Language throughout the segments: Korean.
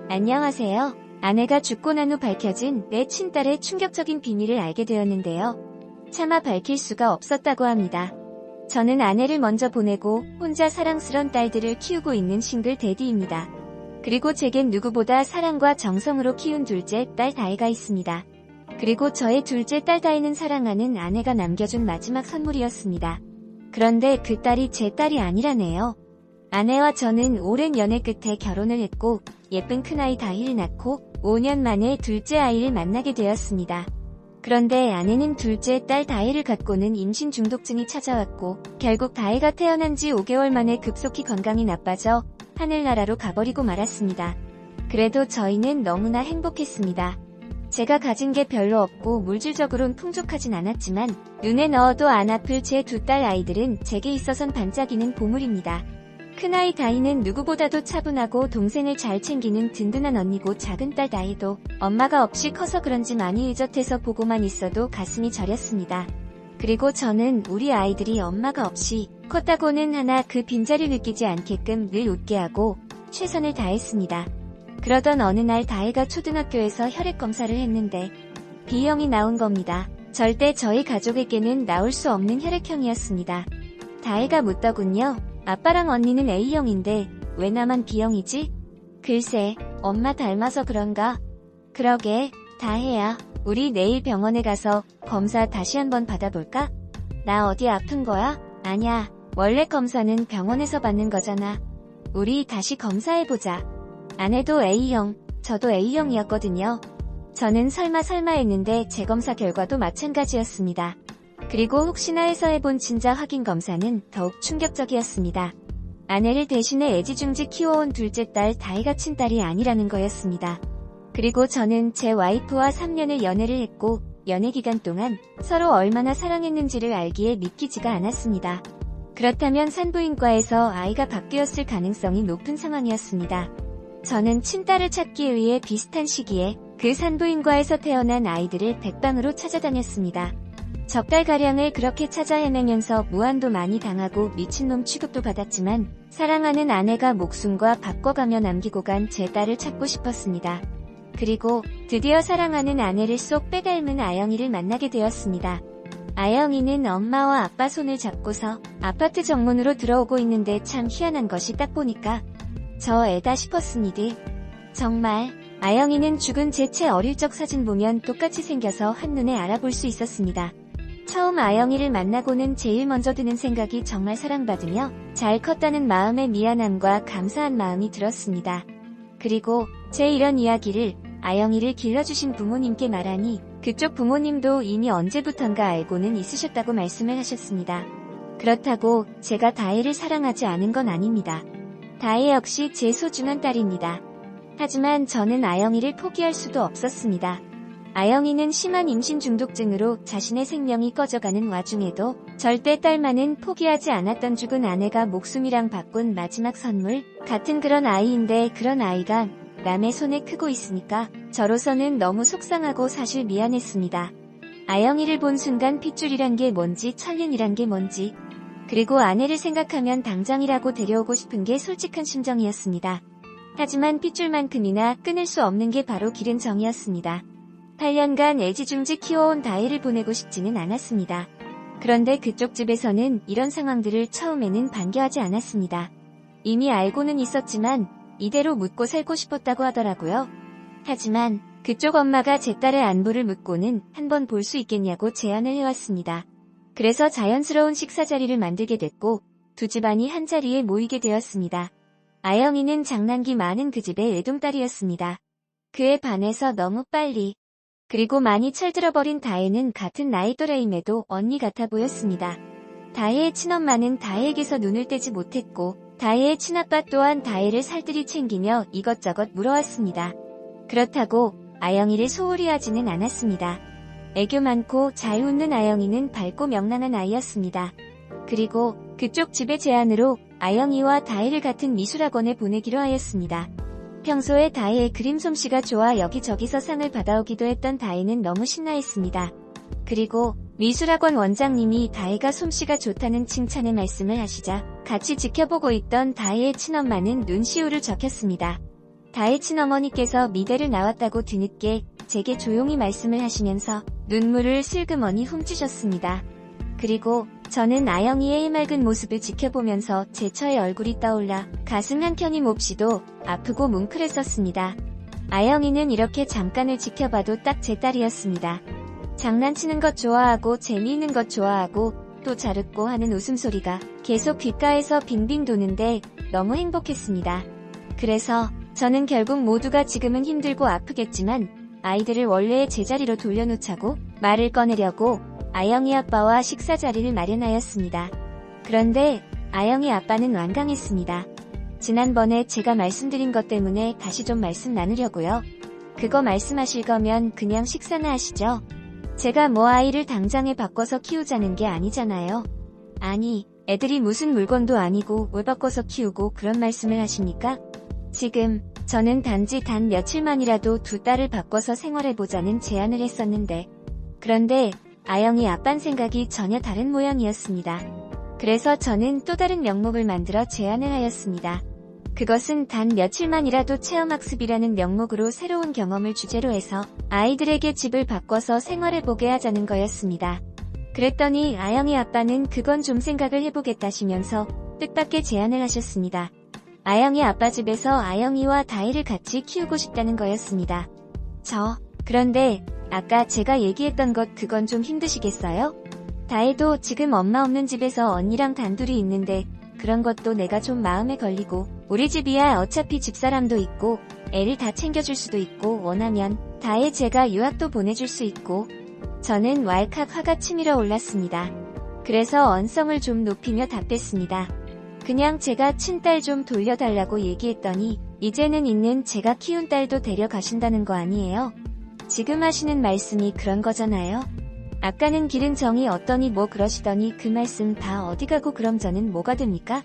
안녕하세요. 아내가 죽고 난 후 밝혀진 내 친딸의 충격적인 비밀을 알게 되었는데요. 차마 밝힐 수가 없었다고 합니다. 저는 아내를 먼저 보내고 혼자 사랑스런 딸들을 키우고 있는 싱글 대디입니다. 그리고 제겐 누구보다 사랑과 정성으로 키운 둘째 딸 다혜가 있습니다. 그리고 저의 둘째 딸 다혜는 사랑하는 아내가 남겨준 마지막 선물이었습니다. 그런데 그 딸이 제 딸이 아니라네요. 아내와 저는 오랜 연애 끝에 결혼을 했고 예쁜 큰아이 다희를 낳고 5년 만에 둘째 아이를 만나게 되었습니다. 그런데 아내는 둘째 딸 다혜를 갖고는 임신 중독증이 찾아왔고 결국 다혜가 태어난 지 5개월 만에 급속히 건강이 나빠져 하늘나라로 가버리고 말았습니다. 그래도 저희는 너무나 행복했습니다. 제가 가진 게 별로 없고 물질적으로는 풍족하진 않았지만 눈에 넣어도 안 아플 제 두 딸 아이들은 제게 있어선 반짝이는 보물입니다. 큰아이 다희는 누구보다도 차분하고 동생을 잘 챙기는 든든한 언니고 작은 딸 다희도 엄마가 없이 커서 그런지 많이 의젓해서 보고만 있어도 가슴이 저렸습니다. 그리고 저는 우리 아이들이 엄마가 없이 컸다고는 하나 그 빈자리 느끼지 않게끔 늘 웃게 하고 최선을 다했습니다. 그러던 어느 날 다혜가 초등학교에서 혈액 검사를 했는데 B형이 나온 겁니다. 절대 저희 가족에게는 나올 수 없는 혈액형이었습니다. 다혜가 묻더군요. 아빠랑 언니는 A형인데 왜 나만 B형이지? 글쎄, 엄마 닮아서 그런가? 그러게, 다혜야, 우리 내일 병원에 가서 검사 다시 한번 받아볼까? 나 어디 아픈 거야? 아냐, 원래 검사는 병원에서 받는 거잖아. 우리 다시 검사해보자. 아내도 A형, 저도 A형이었거든요. 저는 설마 했는데 재검사 결과도 마찬가지였습니다. 그리고 혹시나 해서 해본 진짜 확인 검사는 더욱 충격적이었습니다. 아내를 대신해 애지중지 키워온 둘째 딸 다혜가 친딸이 아니라는 거였습니다. 그리고 저는 제 와이프와 3년을 연애를 했고 연애 기간 동안 서로 얼마나 사랑했는지를 알기에 믿기지가 않았습니다. 그렇다면 산부인과에서 아이가 바뀌었을 가능성이 높은 상황이었습니다. 저는 친딸을 찾기 위해 비슷한 시기에 그 산부인과에서 태어난 아이들을 백방으로 찾아다녔습니다. 석 달가량을 그렇게 찾아 헤매면서 무한도 많이 당하고 미친놈 취급도 받았지만 사랑하는 아내가 목숨과 바꿔가며 남기고 간 제 딸을 찾고 싶었습니다. 그리고 드디어 사랑하는 아내를 쏙 빼닮은 아영이를 만나게 되었습니다. 아영이는 엄마와 아빠 손을 잡고서 아파트 정문으로 들어오고 있는데 참 희한한 것이 딱 보니까 저 애다 싶었습니다. 정말 아영이는 죽은 제 채 어릴 적 사진 보면 똑같이 생겨서 한눈에 알아볼 수 있었습니다. 처음 아영이를 만나고는 제일 먼저 드는 생각이 정말 사랑받으며 잘 컸다는 마음의 미안함과 감사한 마음이 들었습니다. 그리고 제 이런 이야기를 아영이를 길러주신 부모님께 말하니 그쪽 부모님도 이미 언제부턴가 알고는 있으셨다고 말씀을 하셨습니다. 그렇다고 제가 다혜를 사랑하지 않은 건 아닙니다. 다혜 역시 제 소중한 딸입니다. 하지만 저는 아영이를 포기할 수도 없었습니다. 아영이는 심한 임신 중독증으로 자신의 생명이 꺼져가는 와중에도 절대 딸만은 포기하지 않았던 죽은 아내가 목숨이랑 바꾼 마지막 선물 같은 그런 아이인데 그런 아이가 남의 손에 크고 있으니까 저로서는 너무 속상하고 사실 미안했습니다. 아영이를 본 순간 핏줄이란 게 뭔지 천륜이란 게 뭔지 그리고 아내를 생각하면 당장이라고 데려오고 싶은 게 솔직한 심정이었습니다. 하지만 핏줄만큼이나 끊을 수 없는 게 바로 기른 정이었습니다. 8년간 애지중지 키워온 다혜를 보내고 싶지는 않았습니다. 그런데 그쪽 집에서는 이런 상황들을 처음에는 반겨하지 않았습니다. 이미 알고는 있었지만 이대로 묻고 살고 싶었다고 하더라고요. 하지만 그쪽 엄마가 제 딸의 안부를 묻고는 한번 볼 수 있겠냐고 제안을 해왔습니다. 그래서 자연스러운 식사 자리를 만들게 됐고 두 집안이 한자리에 모이게 되었습니다. 아영이는 장난기 많은 그 집의 외동딸이었습니다. 그에 반해서 너무 빨리 그리고 많이 철들어버린 다혜는 같은 나이 또래임에도 언니 같아 보였습니다. 다혜의 친엄마는 다혜에게서 눈을 떼지 못했고 다혜의 친아빠 또한 다혜를 살뜰히 챙기며 이것저것 물어왔습니다. 그렇다고 아영이를 소홀히 하지는 않았습니다. 애교 많고 잘 웃는 아영이는 밝고 명랑한 아이였습니다. 그리고 그쪽 집의 제안으로 아영이와 다혜를 같은 미술학원에 보내기로 하였습니다. 평소에 다혜의 그림 솜씨가 좋아 여기저기서 상을 받아오기도 했던 다혜는 너무 신나했습니다. 그리고 미술학원 원장님이 다혜가 솜씨가 좋다는 칭찬의 말씀을 하시자 같이 지켜보고 있던 다혜의 친엄마는 눈시울을 적혔습니다. 다혜 친어머니께서 미대를 나왔다고 뒤늦게 제게 조용히 말씀을 하시면서 눈물을 슬그머니 훔치셨습니다. 그리고 저는 아영이의 해맑은 모습을 지켜보면서 제처의 얼굴이 떠올라 가슴 한켠이 몹시도 아프고 뭉클했었습니다. 아영이는 이렇게 잠깐을 지켜봐도 딱 제 딸이었습니다. 장난치는 것 좋아하고 재미있는 것 좋아하고 또 잘 웃고 하는 웃음소리가 계속 귓가에서 빙빙 도는데 너무 행복했습니다. 그래서 저는 결국 모두가 지금은 힘들고 아프겠지만 아이들을 원래의 제자리로 돌려놓자고 말을 꺼내려고 아영이 아빠와 식사 자리를 마련하였습니다. 그런데 아영이 아빠는 완강했습니다. 지난번에 제가 말씀드린 것 때문에 다시 좀 말씀 나누려고요. 그거 말씀하실 거면 그냥 식사나 하시죠. 제가 뭐 아이를 당장에 바꿔서 키우자는 게 아니잖아요. 아니, 애들이 무슨 물건도 아니고 뭘 바꿔서 키우고 그런 말씀을 하십니까? 지금 저는 단지 단 며칠만이라도 두 딸을 바꿔서 생활해보자는 제안을 했었는데 그런데 아영이 아빤 생각이 전혀 다른 모양이었습니다. 그래서 저는 또 다른 명목을 만들어 제안을 하였습니다. 그것은 단 며칠만이라도 체험학습이라는 명목으로 새로운 경험을 주제로 해서 아이들에게 집을 바꿔서 생활해보게 하자는 거였습니다. 그랬더니 아영이 아빠는 그건 좀 생각을 해보겠다시면서 뜻밖의 제안을 하셨습니다. 아영이 아빠 집에서 아영이와 다혜를 같이 키우고 싶다는 거였습니다. 그런데 아까 제가 얘기했던 것 그건 좀 힘드시겠어요? 다혜도 지금 엄마 없는 집에서 언니랑 단둘이 있는데 그런 것도 내가 좀 마음에 걸리고 우리 집이야 어차피 집사람도 있고 애를 다 챙겨줄 수도 있고 원하면 다혜 제가 유학도 보내줄 수 있고 저는 왈칵 화가 치밀어 올랐습니다. 그래서 언성을 좀 높이며 답했습니다. 그냥 제가 친딸 좀 돌려달라고 얘기했더니 이제는 있는 제가 키운 딸도 데려가신다는 거 아니에요? 지금 하시는 말씀이 그런 거잖아요. 아까는 기른 정이 어떠니 뭐 그러시더니 그 말씀 다 어디 가고 그럼 저는 뭐가 됩니까?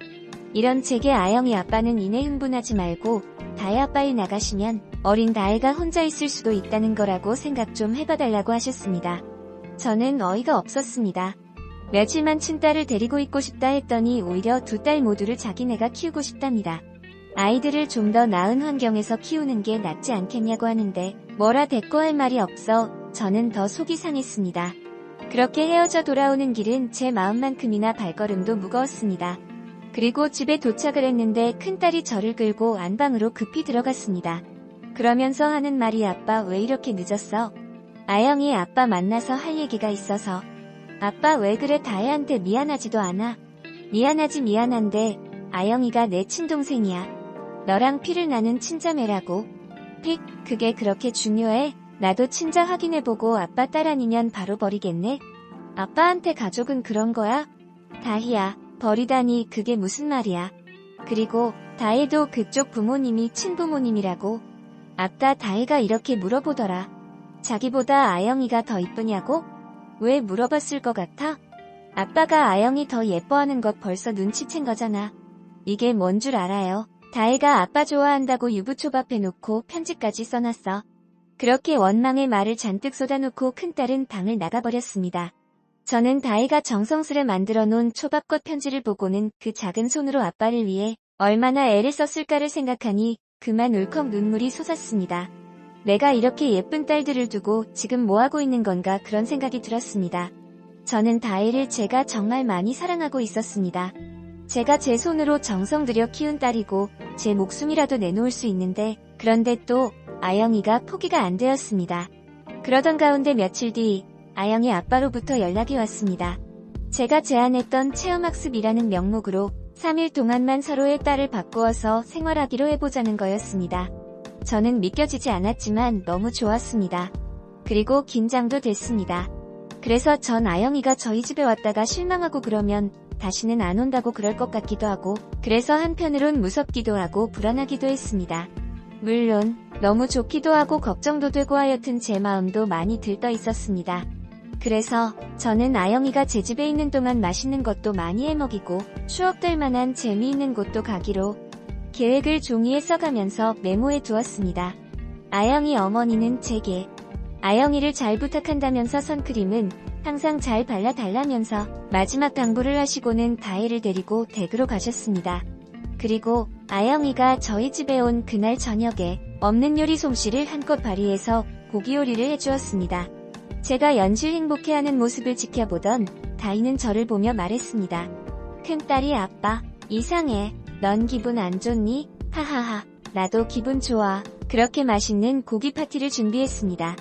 이런 제게 아영이 아빠는 이내 흥분하지 말고 다혜 아빠에 나가시면 어린 다혜가 혼자 있을 수도 있다는 거라고 생각 좀 해봐달라고 하셨습니다. 저는 어이가 없었습니다. 며칠만 친딸을 데리고 있고 싶다 했더니 오히려 두 딸 모두를 자기네가 키우고 싶답니다. 아이들을 좀 더 나은 환경에서 키우는 게 낫지 않겠냐고 하는데 뭐라 대꾸할 말이 없어 저는 더 속이 상했습니다. 그렇게 헤어져 돌아오는 길은 제 마음만큼이나 발걸음도 무거웠습니다. 그리고 집에 도착을 했는데 큰딸이 저를 끌고 안방으로 급히 들어갔습니다. 그러면서 하는 말이 아빠 왜 이렇게 늦었어? 아영이 아빠 만나서 할 얘기가 있어서. 아빠 왜 그래 다혜한테 미안하지도 않아? 미안한데 아영이가 내 친동생이야. 너랑 피를 나는 친자매라고. 픽 그게 그렇게 중요해? 나도 친자 확인해보고 아빠 딸 아니면 바로 버리겠네? 아빠한테 가족은 그런 거야? 다희야, 버리다니 그게 무슨 말이야. 그리고 다혜도 그쪽 부모님이 친부모님이라고. 아까 다혜가 이렇게 물어보더라. 자기보다 아영이가 더 이쁘냐고? 왜 물어봤을 것 같아? 아빠가 아영이 더 예뻐하는 것 벌써 눈치챈 거잖아. 이게 뭔 줄 알아요? 다혜가 아빠 좋아한다고 유부초밥 해놓고 편지까지 써놨어. 그렇게 원망의 말을 잔뜩 쏟아놓고 큰딸은 방을 나가버렸습니다. 저는 다혜가 정성스레 만들어 놓은 초밥꽃 편지를 보고는 그 작은 손으로 아빠를 위해 얼마나 애를 썼을까를 생각하니 그만 울컥 눈물이 솟았습니다. 내가 이렇게 예쁜 딸들을 두고 지금 뭐하고 있는 건가 그런 생각이 들었습니다. 저는 다혜를 제가 정말 많이 사랑하고 있었습니다. 제가 제 손으로 정성 들여 키운 딸이고 제 목숨이라도 내놓을 수 있는데 그런데 또 아영이가 포기가 안 되었습니다. 그러던 가운데 며칠 뒤 아영이 아빠로부터 연락이 왔습니다. 제가 제안했던 체험학습이라는 명목으로 3일 동안만 서로의 딸을 바꾸어서 생활하기로 해보자는 거였습니다. 저는 믿겨지지 않았지만 너무 좋았습니다. 그리고 긴장도 됐습니다. 그래서 전 아영이가 저희 집에 왔다가 실망하고 그러면 다시는 안 온다고 그럴 것 같기도 하고 그래서 한편으론 무섭기도 하고 불안하기도 했습니다. 물론 너무 좋기도 하고 걱정도 되고 하여튼 제 마음도 많이 들떠 있었습니다. 그래서 저는 아영이가 제 집에 있는 동안 맛있는 것도 많이 해먹이고 추억될 만한 재미있는 곳도 가기로 계획을 종이에 써가면서 메모해 두었습니다. 아영이 어머니는 제게 아영이를 잘 부탁한다면서 선크림은 항상 잘 발라달라면서 마지막 당부를 하시고는 다혜를 데리고 댁으로 가셨습니다. 그리고 아영이가 저희 집에 온 그날 저녁에 없는 요리 솜씨를 한껏 발휘해서 고기 요리를 해주었습니다. 제가 연실 행복해하는 모습을 지켜보던 다희는 저를 보며 말했습니다. 큰딸이 아빠, 이상해. 넌 기분 안 좋니? 하하하. 나도 기분 좋아. 그렇게 맛있는 고기 파티를 준비했습니다.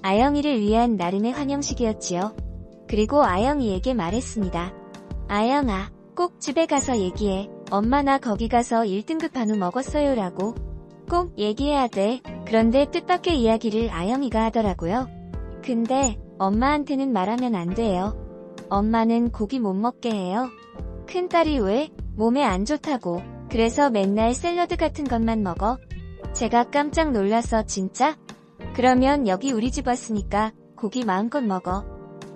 아영이를 위한 나름의 환영식이었지요. 그리고 아영이에게 말했습니다. 아영아, 꼭 집에 가서 얘기해. 엄마 나 거기 가서 1등급 한우 먹었어요 라고. 꼭 얘기해야 돼. 그런데 뜻밖의 이야기를 아영이가 하더라고요. 근데 엄마한테는 말하면 안 돼요. 엄마는 고기 못 먹게 해요. 큰딸이 왜? 몸에 안 좋다고. 그래서 맨날 샐러드 같은 것만 먹어. 제가 깜짝 놀라서 진짜? 그러면 여기 우리 집 왔으니까 고기 마음껏 먹어.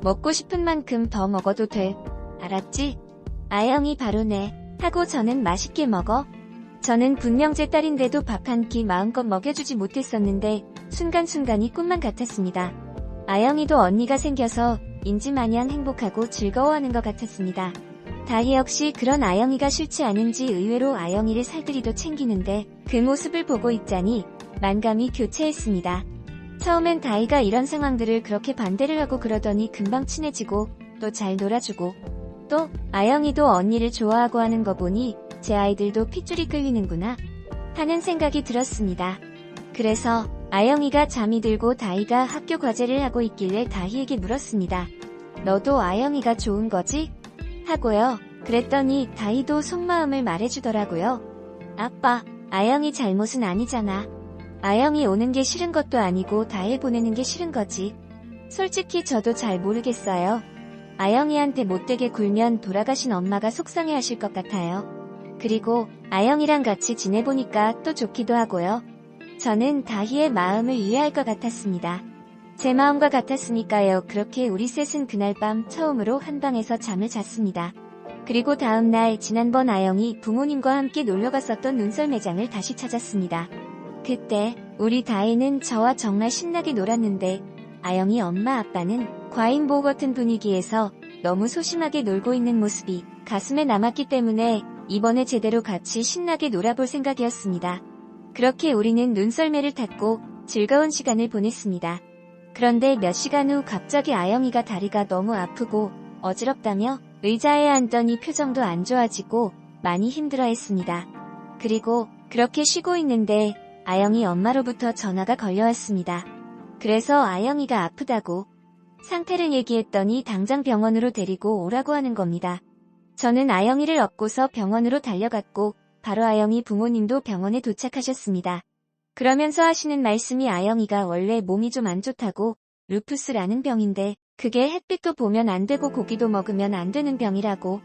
먹고 싶은 만큼 더 먹어도 돼. 알았지? 아영이 바로네. 하고 저는 맛있게 먹어. 저는 분명 제 딸인데도 밥 한 끼 마음껏 먹여주지 못했었는데 순간순간이 꿈만 같았습니다. 아영이도 언니가 생겨서 인지마냥 행복하고 즐거워하는 것 같았습니다. 다희 역시 그런 아영이가 싫지 않은지 의외로 아영이를 살들이도 챙기는데 그 모습을 보고 있자니 만감이 교차했습니다. 처음엔 다희가 이런 상황들을 그렇게 반대를 하고 그러더니 금방 친해지고 또 잘 놀아주고 또 아영이도 언니를 좋아하고 하는 거 보니 제 아이들도 핏줄이 끌리는구나 하는 생각이 들었습니다. 그래서 아영이가 잠이 들고 다희가 학교 과제를 하고 있길래 다희에게 물었습니다. 너도 아영이가 좋은 거지? 하고요. 그랬더니 다희도 속마음을 말해주더라고요. 아빠, 아영이 잘못은 아니잖아. 아영이 오는 게 싫은 것도 아니고 다혜 보내는 게 싫은 거지. 솔직히 저도 잘 모르겠어요. 아영이한테 못되게 굴면 돌아가신 엄마가 속상해하실 것 같아요. 그리고 아영이랑 같이 지내보니까 또 좋기도 하고요. 저는 다희의 마음을 이해할 것 같았습니다. 제 마음과 같았으니까요. 그렇게 우리 셋은 그날 밤 처음으로 한 방에서 잠을 잤습니다. 그리고 다음날 지난번 아영이 부모님과 함께 놀러갔었던 눈썰 매장을 다시 찾았습니다. 그때 우리 다혜는 저와 정말 신나게 놀았는데 아영이 엄마 아빠는 과잉보호 같은 분위기에서 너무 소심하게 놀고 있는 모습이 가슴에 남았기 때문에 이번에 제대로 같이 신나게 놀아볼 생각이었습니다. 그렇게 우리는 눈썰매를 탔고 즐거운 시간을 보냈습니다. 그런데 몇 시간 후 갑자기 아영이가 다리가 너무 아프고 어지럽다며 의자에 앉더니 표정도 안 좋아지고 많이 힘들어했습니다. 그리고 그렇게 쉬고 있는데 아영이 엄마로부터 전화가 걸려왔습니다. 그래서 아영이가 아프다고 상태를 얘기했더니 당장 병원으로 데리고 오라고 하는 겁니다. 저는 아영이를 업고서 병원으로 달려갔고 바로 아영이 부모님도 병원에 도착하셨습니다. 그러면서 하시는 말씀이 아영이가 원래 몸이 좀 안 좋다고 루푸스라는 병인데 그게 햇빛도 보면 안 되고 고기도 먹으면 안 되는 병이라고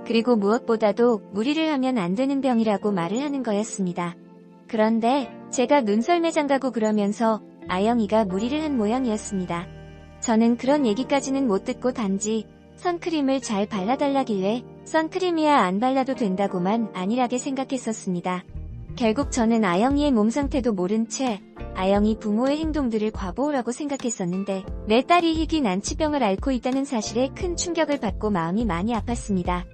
그리고 무엇보다도 무리를 하면 안 되는 병이라고 말을 하는 거였습니다. 그런데 제가 눈썰매장 가고 그러면서 아영이가 무리를 한 모양이었습니다. 저는 그런 얘기까지는 못 듣고 단지 선크림을 잘 발라달라길래 선크림이야 안 발라도 된다고만 안일하게 생각했었습니다. 결국 저는 아영이의 몸 상태도 모른 채 아영이 부모의 행동들을 과보호라고 생각했었는데 내 딸이 희귀 난치병을 앓고 있다는 사실에 큰 충격을 받고 마음이 많이 아팠습니다.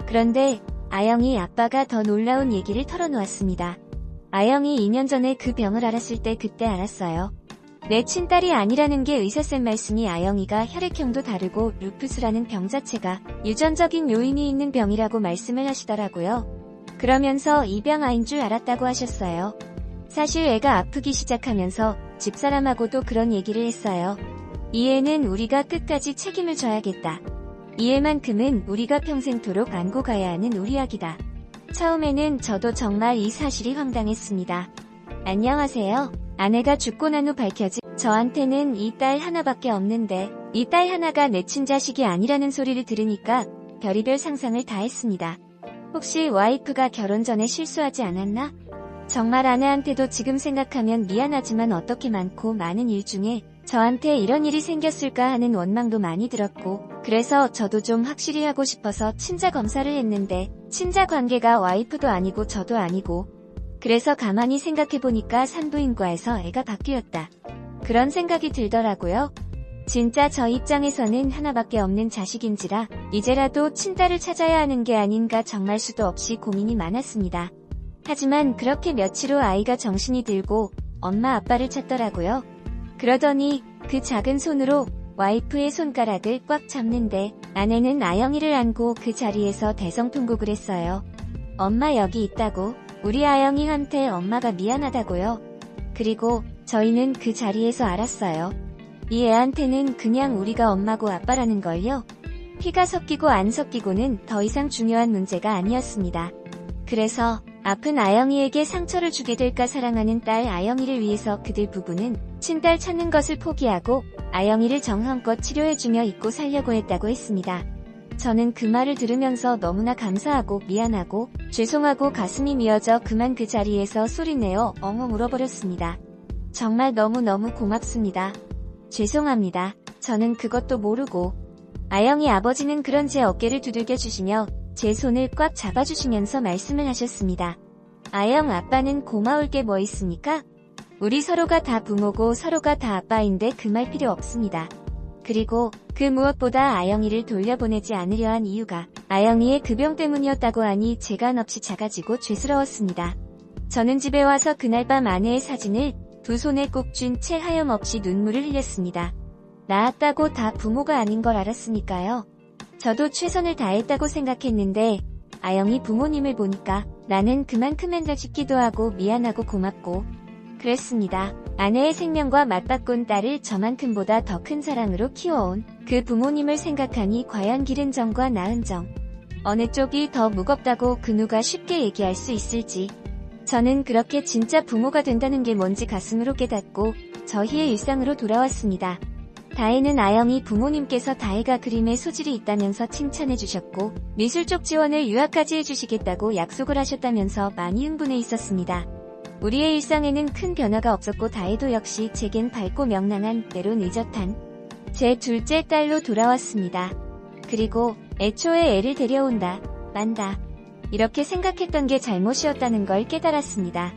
그런데 아영이 아빠가 더 놀라운 얘기를 털어놓았습니다. 아영이 2년 전에 그 병을 앓았을 때 그때 알았어요. 내 친딸이 아니라는 게 의사쌤 말씀이 아영이가 혈액형도 다르고 루푸스라는 병 자체가 유전적인 요인이 있는 병이라고 말씀을 하시더라고요. 그러면서 이 병 아인 줄 알았다고 하셨어요. 사실 애가 아프기 시작하면서 집사람하고도 그런 얘기를 했어요. 이 애는 우리가 끝까지 책임을 져야겠다. 이 애만큼은 우리가 평생토록 안고 가야 하는 우리 아기다. 처음에는 저도 정말 이 사실이 황당했습니다. 안녕하세요. 아내가 죽고 난 후 밝혀진 저한테는 이 딸 하나밖에 없는데 이 딸 하나가 내 친자식이 아니라는 소리를 들으니까 별의별 상상을 다 했습니다. 혹시 와이프가 결혼 전에 실수하지 않았나? 정말 아내한테도 지금 생각하면 미안하지만 어떻게 많고 많은 일 중에 저한테 이런 일이 생겼을까 하는 원망도 많이 들었고 그래서 저도 좀 확실히 하고 싶어서 친자 검사를 했는데 친자 관계가 와이프도 아니고 저도 아니고 그래서 가만히 생각해보니까 산부인과에서 애가 바뀌었다. 그런 생각이 들더라고요. 진짜 저 입장에서는 하나밖에 없는 자식인지라 이제라도 친딸을 찾아야 하는 게 아닌가 정말 수도 없이 고민이 많았습니다. 하지만 그렇게 며칠 후 아이가 정신이 들고 엄마 아빠를 찾더라고요. 그러더니 그 작은 손으로 와이프의 손가락을 꽉 잡는데 아내는 아영이를 안고 그 자리에서 대성통곡을 했어요. 엄마 여기 있다고. 우리 아영이한테 엄마가 미안하다고요. 그리고 저희는 그 자리에서 알았어요. 이 애한테는 그냥 우리가 엄마고 아빠라는 걸요. 피가 섞이고 안 섞이고는 더 이상 중요한 문제가 아니었습니다. 그래서 아픈 아영이에게 상처를 주게 될까 사랑하는 딸 아영이를 위해서 그들 부부는 친딸 찾는 것을 포기하고 아영이를 정성껏 치료해주며 잊고 살려고 했다고 했습니다. 저는 그 말을 들으면서 너무나 감사하고 미안하고 죄송하고 가슴이 미어져 그만 그 자리에서 소리내어 엉엉 울어버렸습니다. 정말 너무너무 고맙습니다. 죄송합니다. 저는 그것도 모르고. 아영이 아버지는 그런 제 어깨를 두들겨 주시며 제 손을 꽉 잡아주시면서 말씀을 하셨습니다. 아영 아빠는 고마울 게 뭐 있습니까? 우리 서로가 다 부모고 서로가 다 아빠인데 그 말 필요 없습니다. 그리고 그 무엇보다 아영이를 돌려보내지 않으려 한 이유가 아영이의 그 병 때문이었다고 하니 제가 한없이 작아지고 죄스러웠습니다. 저는 집에 와서 그날 밤 아내의 사진을 두 손에 꼭 쥔 채 하염없이 눈물을 흘렸습니다. 낳았다고 다 부모가 아닌 걸 알았으니까요. 저도 최선을 다했다고 생각했는데 아영이 부모님을 보니까 나는 그만큼인가 싶기도 하고 미안하고 고맙고 그랬습니다. 아내의 생명과 맞바꾼 딸을 저만큼보다 더 큰 사랑으로 키워온 그 부모님을 생각하니 과연 기른 정과 낳은 정 어느 쪽이 더 무겁다고 그 누가 쉽게 얘기할 수 있을지 저는 그렇게 진짜 부모가 된다는 게 뭔지 가슴으로 깨닫고 저희의 일상으로 돌아왔습니다. 다혜는 아영이 부모님께서 다혜가 그림에 소질이 있다면서 칭찬해 주셨고 미술 쪽 지원을 유학까지 해주시겠다고 약속을 하셨다면서 많이 흥분해 있었습니다. 우리의 일상에는 큰 변화가 없었고 다혜도 역시 제겐 밝고 명랑한 때론 의젓한 제 둘째 딸로 돌아왔습니다. 그리고 애초에 애를 데려온다, 만다 이렇게 생각했던 게 잘못이었다는 걸 깨달았습니다.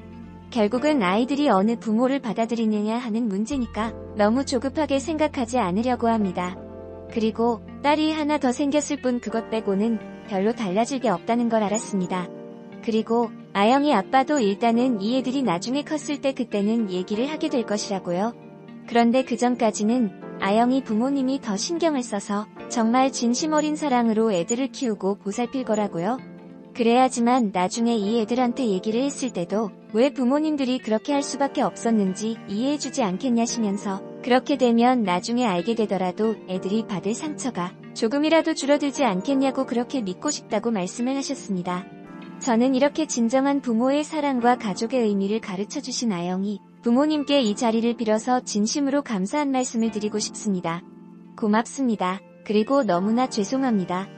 결국은 아이들이 어느 부모를 받아들이느냐 하는 문제니까 너무 조급하게 생각하지 않으려고 합니다. 그리고 딸이 하나 더 생겼을 뿐 그것 빼고는 별로 달라질 게 없다는 걸 알았습니다. 그리고 아영이 아빠도 일단은 이 애들이 나중에 컸을 때 그때는 얘기를 하게 될 것이라고요. 그런데 그 전까지는 아영이 부모님이 더 신경을 써서 정말 진심 어린 사랑으로 애들을 키우고 보살필 거라고요. 그래야지만 나중에 이 애들한테 얘기를 했을 때도 왜 부모님들이 그렇게 할 수밖에 없었는지 이해해주지 않겠냐시면서 그렇게 되면 나중에 알게 되더라도 애들이 받을 상처가 조금이라도 줄어들지 않겠냐고 그렇게 믿고 싶다고 말씀을 하셨습니다. 저는 이렇게 진정한 부모의 사랑과 가족의 의미를 가르쳐주신 아영이 부모님께 이 자리를 빌어서 진심으로 감사한 말씀을 드리고 싶습니다. 고맙습니다. 그리고 너무나 죄송합니다.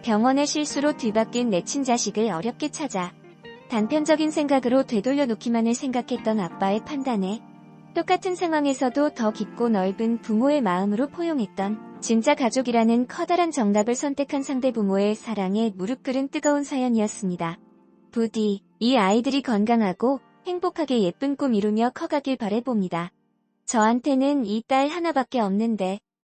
병원의 실수로 뒤바뀐 내 친자식을 어렵게 찾아 단편적인 생각으로 되돌려 놓기만을 생각했던 아빠의 판단에 똑같은 상황에서도 더 깊고 넓은 부모의 마음으로 포용했던 진짜 가족이라는 커다란 정답을 선택한 상대 부모의 사랑에 무릎 꿇은 뜨거운 사연이었습니다. 부디 이 아이들이 건강하고 행복하게 예쁜 꿈 이루며 커가길 바라봅니다. 저한테는 이 딸 하나밖에 없는데